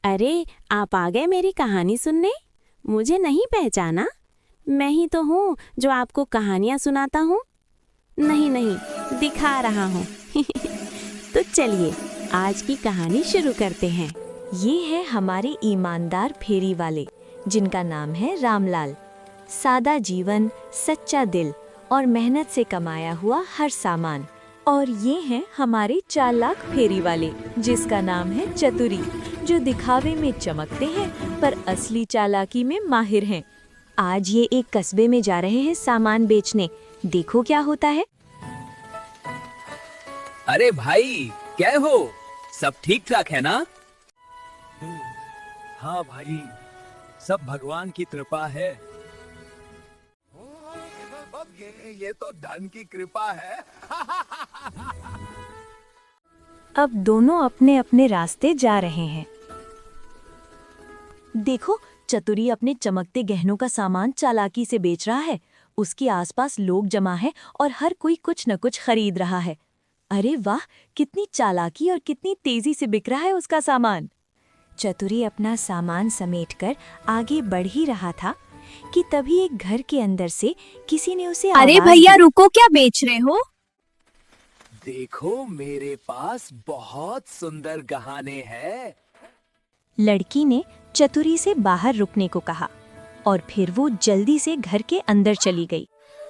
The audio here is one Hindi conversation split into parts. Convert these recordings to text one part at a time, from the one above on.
अरे, आप आ गए मेरी कहानी सुनने? मुझे नहीं पहचाना? मैं ही तो हूँ जो आपको कहानियाँ सुनाता हूँ। नहीं नहीं, दिखा रहा हूँ। तो चलिए आज की कहानी शुरू करते हैं। ये है हमारे ईमानदार फेरी वाले, जिनका नाम है रामलाल। सादा जीवन, सच्चा दिल और मेहनत से कमाया हुआ हर सामान। और ये हैं हमारे चालाक फेरी वाले, जिसका नाम है चतुरी, जो दिखावे में चमकते हैं पर असली चालाकी में माहिर हैं। आज ये एक कस्बे में जा रहे हैं सामान बेचने। देखो क्या होता है। अरे भाई, क्या हो? सब ठीक ठाक है ना? हाँ भाई, सब भगवान की कृपा है। ये तो धन की कृपा है। अब दोनों अपने अपने रास्ते जा रहे हैं। देखो, चतुरी अपने चमकते गहनों का सामान चालाकी से बेच रहा है। उसके आसपास लोग जमा है और हर कोई कुछ न कुछ खरीद रहा है। अरे वाह, कितनी चालाकी और कितनी तेजी से बिक रहा है उसका सामान। चतुरी अपना सामान समेटकर आगे बढ़ ही रहा था कि तभी एक घर के अंदर से किसी ने उसे अरे आवाज भैया, दी। रुको, क्या बेच रहे हो? देखो, मेरे पास बहुत सुंदर गहने हैं। लड़की ने चतुरी से बाहर रुकने को कहा और फिर वो जल्दी से घर के अंदर चली गई।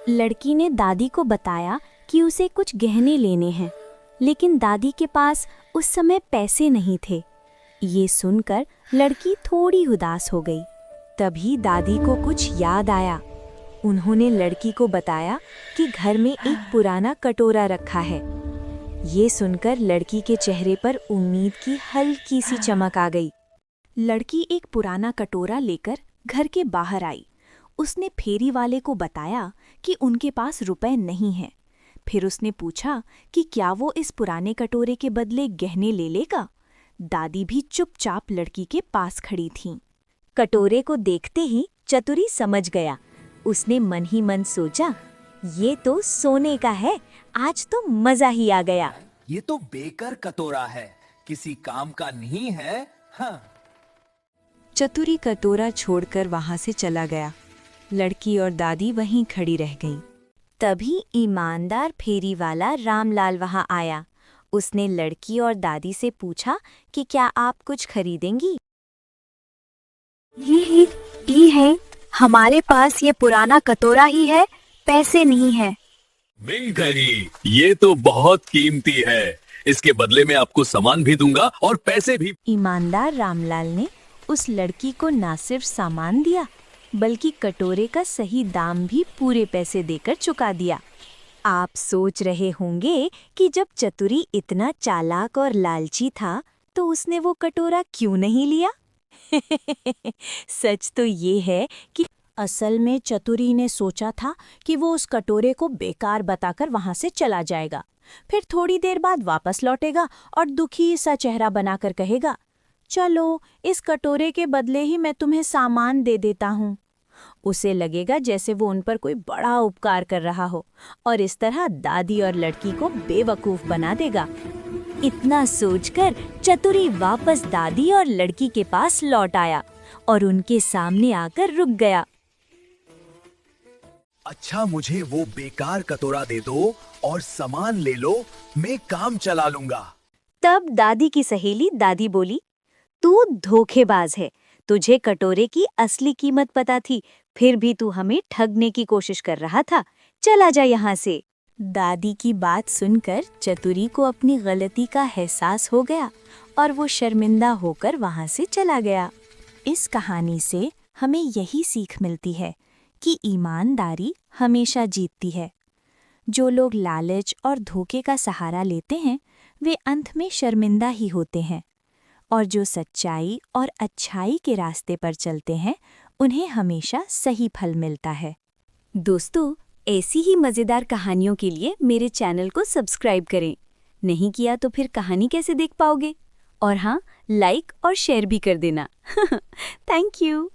लड़की ने दादी को बताया कि उसे कुछ गहने लेने हैं, लेकिन दादी के पास उस समय पैसे नहीं थे। ये सुनकर लड़की थोड़ी उदास हो गई। तभी दादी को कुछ याद आया। उन्होंने लड़की को बताया कि घर में एक पुराना कटोरा रखा है। ये सुनकर लड़की के चेहरे पर उम्मीद की हल्की सी चमक आ गई। लड़की एक पुराना कटोरा लेकर घर के बाहर आई। उसने फेरी वाले को बताया कि उनके पास रुपए नहीं हैं। फिर उसने पूछा कि क्या वो इस पुराने कटोरे के बदले गहने ले लेगा। दादी भी चुपचाप लड़की के पास खड़ी थीं। कटोरे को देखते ही चतुरी समझ गया। उसने मन ही मन सोचा, ये तो सोने का है, आज तो मजा ही आ गया। ये तो बेकार कटोरा है, किसी काम का नहीं है। हाँ। चतुरी कटोरा छोड़कर वहां से चला गया। लड़की और दादी वहीं खड़ी रह गईं। तभी ईमानदार फेरी वाला रामलाल वहां आया। उसने लड़की और दादी से पूछा कि क्या आप कुछ खरीदेंगी। ये है, हमारे पास ये पुराना कटोरा ही है, पैसे नहीं है। मिल गई, ये तो बहुत कीमती है। इसके बदले में आपको सामान भी दूंगा और पैसे भी। ईमानदार रामलाल ने उस लड़की को ना सिर्फ सामान दिया, बल्कि कटोरे का सही दाम भी पूरे पैसे देकर चुका दिया। आप सोच रहे होंगे कि जब चतुरी इतना चालाक और लालची था तो उसने वो कटोरा क्यों नहीं लिया। सच तो ये है कि असल में चतुरी ने सोचा था कि वो उस कटोरे को बेकार बताकर वहां से चला जाएगा। फिर थोड़ी देर बाद वापस लौटेगा और दुखी सा चेहरा बनाकर कहेगा, चलो इस कटोरे के बदले ही मैं तुम्हें सामान दे देता हूँ। उसे लगेगा जैसे वो उन पर कोई बड़ा उपकार कर रहा हो और इस तरह दादी और लड़की को बेवकूफ बना देगा। इतना सोचकर चतुरी वापस दादी और लड़की के पास लौट आया और उनके सामने आकर रुक गया। अच्छा, मुझे वो बेकार कटोरा दे दो और सामान ले लो, मैं काम चला लूंगा। तब दादी की सहेली दादी बोली, तू धोखेबाज है। तुझे कटोरे की असली कीमत पता थी, फिर भी तू हमें ठगने की कोशिश कर रहा था। चला जा यहाँ से। दादी की बात सुनकर चतुरी को अपनी गलती का एहसास हो गया और वो शर्मिंदा होकर वहाँ से चला गया। इस कहानी से हमें यही सीख मिलती है कि ईमानदारी हमेशा जीतती है। जो लोग लालच और धोखे का सहारा लेते हैं, वे अंत में शर्मिंदा ही होते हैं, और जो सच्चाई और अच्छाई के रास्ते पर चलते हैं, उन्हें हमेशा सही फल मिलता है। दोस्तों, ऐसी ही मज़ेदार कहानियों के लिए मेरे चैनल को सब्सक्राइब करें। नहीं किया तो फिर कहानी कैसे देख पाओगे? और हाँ, लाइक और शेयर भी कर देना। Thank you.